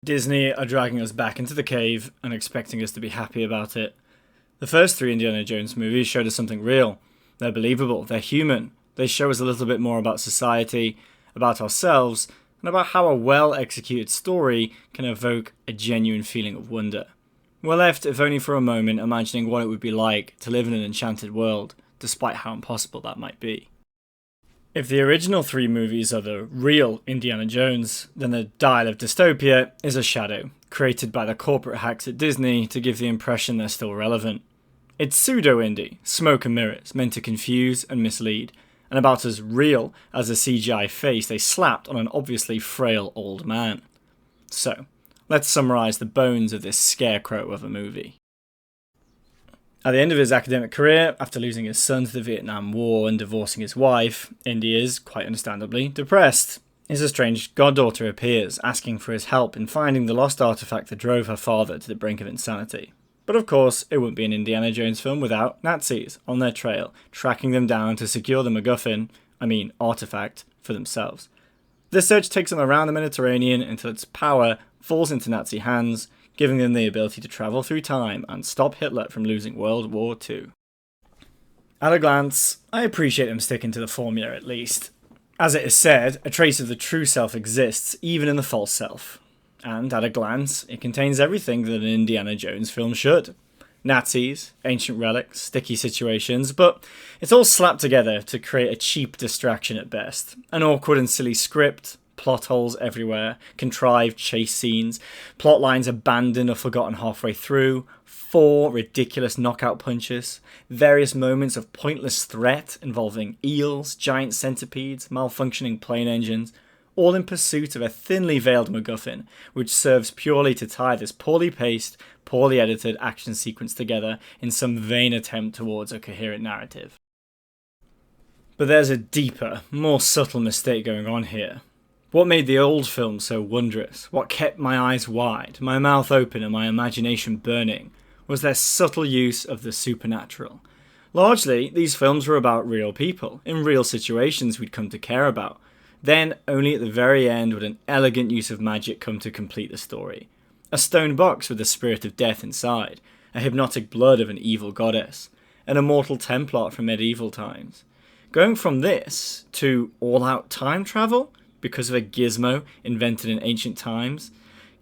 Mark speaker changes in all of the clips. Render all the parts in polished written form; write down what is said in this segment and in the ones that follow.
Speaker 1: Disney are dragging us back into the cave and expecting us to be happy about it. The first three Indiana Jones movies showed us something real. They're believable, they're human. They show us a little bit more about society, about ourselves, and about how a well-executed story can evoke a genuine feeling of wonder. We're left, if only for a moment, imagining what it would be like to live in an enchanted world, despite how impossible that might be. If the original three movies are the real Indiana Jones, then the Dial of Dystopia is a shadow, created by the corporate hacks at Disney to give the impression they're still relevant. It's pseudo-indie, smoke and mirrors, meant to confuse and mislead, and about as real as a CGI face they slapped on an obviously frail old man. So, let's summarise the bones of this scarecrow of a movie. At the end of his academic career, after losing his son to the Vietnam War and divorcing his wife, Indy is, quite understandably, depressed. His estranged goddaughter appears, asking for his help in finding the lost artifact that drove her father to the brink of insanity. But of course, it wouldn't be an Indiana Jones film without Nazis on their trail, tracking them down to secure the artifact, for themselves. This search takes them around the Mediterranean until its power falls into Nazi hands, giving them the ability to travel through time and stop Hitler from losing World War II. At a glance, I appreciate them sticking to the formula at least. As it is said, a trace of the true self exists even in the false self. And at a glance, it contains everything that an Indiana Jones film should. Nazis, ancient relics, sticky situations, but it's all slapped together to create a cheap distraction at best. An awkward and silly script, plot holes everywhere, contrived chase scenes, plot lines abandoned or forgotten halfway through, 4 ridiculous knockout punches, various moments of pointless threat involving eels, giant centipedes, malfunctioning plane engines, all in pursuit of a thinly veiled MacGuffin, which serves purely to tie this poorly paced, poorly edited action sequence together in some vain attempt towards a coherent narrative. But there's a deeper, more subtle mistake going on here. What made the old film so wondrous, what kept my eyes wide, my mouth open and my imagination burning, was their subtle use of the supernatural. Largely, these films were about real people, in real situations we'd come to care about. Then, only at the very end would an elegant use of magic come to complete the story. A stone box with the spirit of death inside, a hypnotic blood of an evil goddess, an immortal Templar from medieval times. Going from this to all-out time travel? Because of a gizmo invented in ancient times?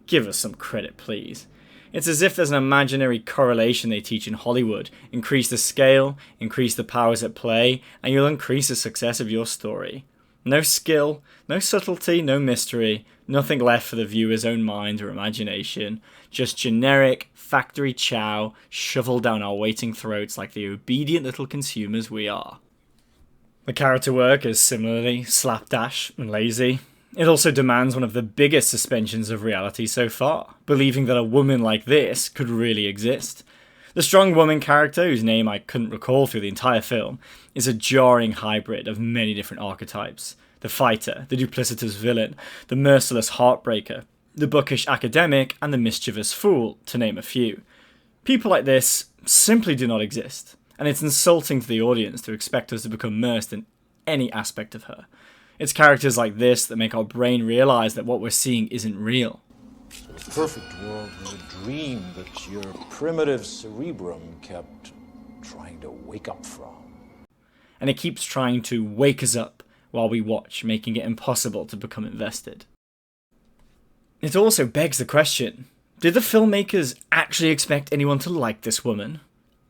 Speaker 1: Give us some credit, please. It's as if there's an imaginary correlation they teach in Hollywood. Increase the scale, increase the powers at play, and you'll increase the success of your story. No skill, no subtlety, no mystery, nothing left for the viewer's own mind or imagination. Just generic, factory chow shoveled down our waiting throats like the obedient little consumers we are. The character work is similarly slapdash and lazy. It also demands one of the biggest suspensions of reality so far, believing that a woman like this could really exist. The strong woman character, whose name I couldn't recall through the entire film, is a jarring hybrid of many different archetypes. The fighter, the duplicitous villain, the merciless heartbreaker, the bookish academic, and the mischievous fool, to name a few. People like this simply do not exist. And it's insulting to the audience to expect us to become immersed in any aspect of her. It's characters like this that make our brain realise that what we're seeing isn't real.
Speaker 2: The perfect world was a dream that your primitive cerebrum kept trying to wake up from.
Speaker 1: And it keeps trying to wake us up while we watch, making it impossible to become invested. It also begs the question, did the filmmakers actually expect anyone to like this woman?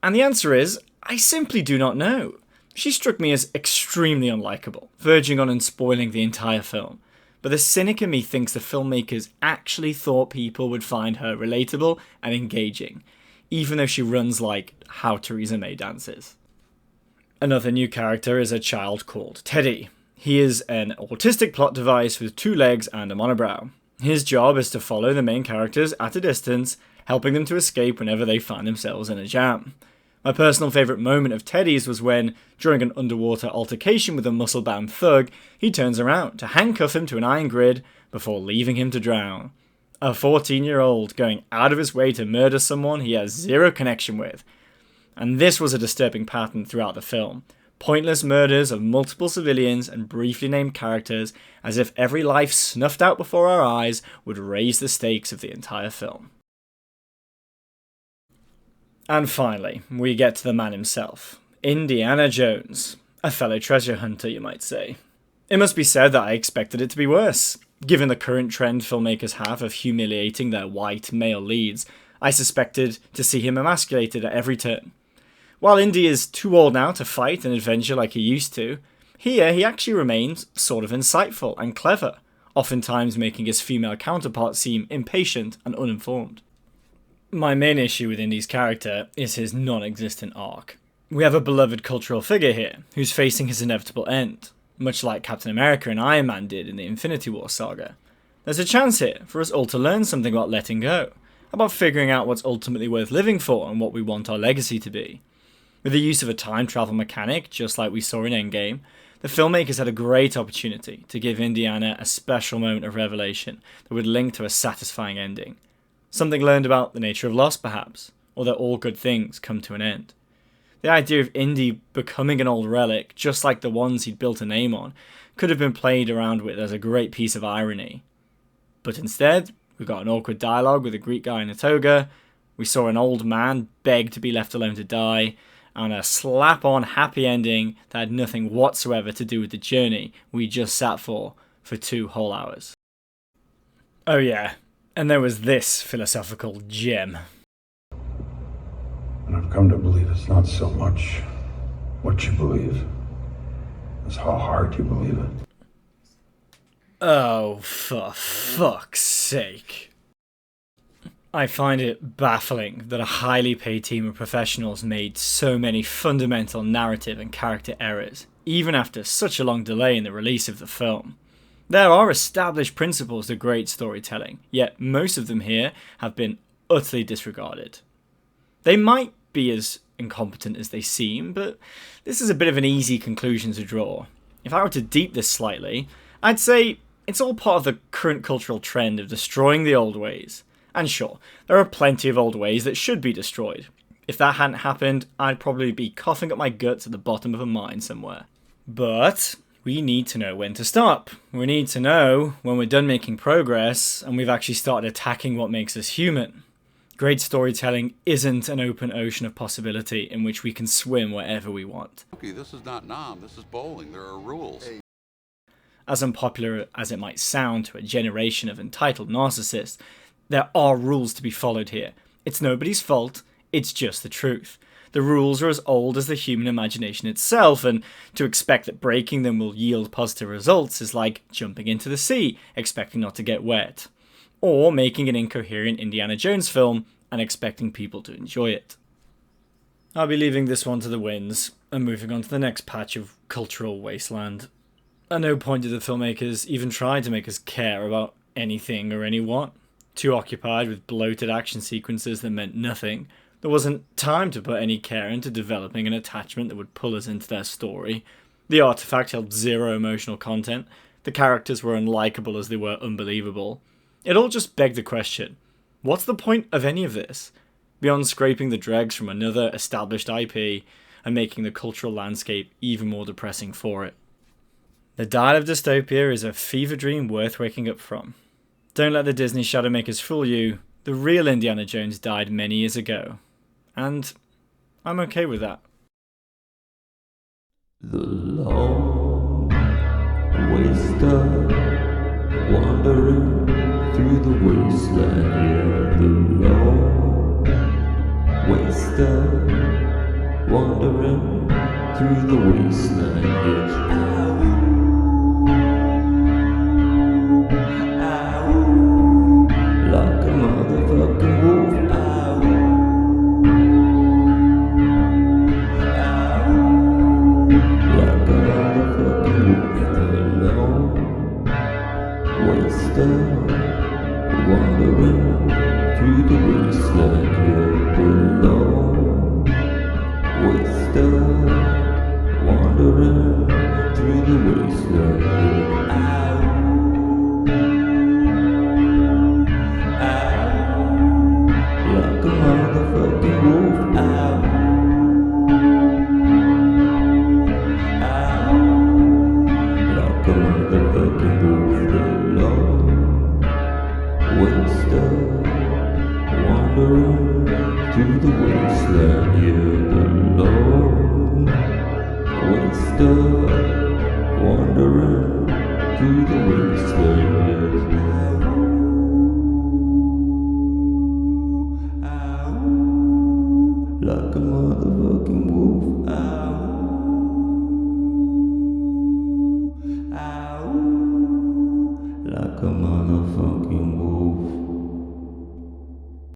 Speaker 1: And the answer is, I simply do not know. She struck me as extremely unlikable, verging on and spoiling the entire film. But the cynic in me thinks the filmmakers actually thought people would find her relatable and engaging, even though she runs like how Theresa May dances. Another new character is a child called Teddy. He is an autistic plot device with 2 legs and a monobrow. His job is to follow the main characters at a distance, helping them to escape whenever they find themselves in a jam. My personal favourite moment of Teddy's was when, during an underwater altercation with a muscle-bound thug, he turns around to handcuff him to an iron grid before leaving him to drown. A 14-year-old going out of his way to murder someone he has zero connection with. And this was a disturbing pattern throughout the film. Pointless murders of multiple civilians and briefly named characters, as if every life snuffed out before our eyes would raise the stakes of the entire film. And finally, we get to the man himself, Indiana Jones, a fellow treasure hunter, you might say. It must be said that I expected it to be worse. Given the current trend filmmakers have of humiliating their white male leads, I suspected to see him emasculated at every turn. While Indy is too old now to fight and adventure like he used to, here he actually remains sort of insightful and clever, oftentimes making his female counterpart seem impatient and uninformed. My main issue with Indy's character is his non-existent arc. We have a beloved cultural figure here, who's facing his inevitable end, much like Captain America and Iron Man did in the Infinity War saga. There's a chance here for us all to learn something about letting go, about figuring out what's ultimately worth living for and what we want our legacy to be. With the use of a time travel mechanic, just like we saw in Endgame, the filmmakers had a great opportunity to give Indiana a special moment of revelation that would link to a satisfying ending. Something learned about the nature of loss, perhaps, or that all good things come to an end. The idea of Indy becoming an old relic, just like the ones he'd built a name on, could have been played around with as a great piece of irony. But instead, we got an awkward dialogue with a Greek guy in a toga, we saw an old man beg to be left alone to die, and a slap-on happy ending that had nothing whatsoever to do with the journey we just sat for 2 whole hours. Oh yeah, and there was this philosophical gem.
Speaker 3: And I've come to believe it's not so much what you believe, as how hard you believe it.
Speaker 1: Oh, for fuck's sake. I find it baffling that a highly paid team of professionals made so many fundamental narrative and character errors, even after such a long delay in the release of the film. There are established principles to great storytelling, yet most of them here have been utterly disregarded. They might be as incompetent as they seem, but this is a bit of an easy conclusion to draw. If I were to deep this slightly, I'd say it's all part of the current cultural trend of destroying the old ways. And sure, there are plenty of old ways that should be destroyed. If that hadn't happened, I'd probably be coughing up my guts at the bottom of a mine somewhere. But we need to know when to stop. We need to know when we're done making progress and we've actually started attacking what makes us human. Great storytelling isn't an open ocean of possibility in which we can swim wherever we want.
Speaker 4: Okay, this is not Nam, this is bowling. There are rules.
Speaker 1: As unpopular as it might sound to a generation of entitled narcissists, there are rules to be followed here. It's nobody's fault, it's just the truth. The rules are as old as the human imagination itself, and to expect that breaking them will yield positive results is like jumping into the sea, expecting not to get wet. Or making an incoherent Indiana Jones film and expecting people to enjoy it. I'll be leaving this one to the winds, and moving on to the next patch of cultural wasteland. At no point did the filmmakers even try to make us care about anything or anyone. Too occupied with bloated action sequences that meant nothing, there wasn't time to put any care into developing an attachment that would pull us into their story. The artifact held zero emotional content, the characters were unlikable as they were unbelievable. It all just begged the question, what's the point of any of this? Beyond scraping the dregs from another established IP and making the cultural landscape even more depressing for it. The Dial of Dystopia is a fever dream worth waking up from. Don't let the Disney shadow makers fool you. The real Indiana Jones died many years ago. And I'm okay with that.
Speaker 5: The long waster wandering through the wasteland. Yeah, the long waster wandering through the wasteland. Yeah. Like a motherfucking wolf, ow. Like a motherfucking wolf, alone. Waster, wandering through the wasteland, yeah, alone. Waster, wandering through waster, wandering through the wasteland, you belong. Waster.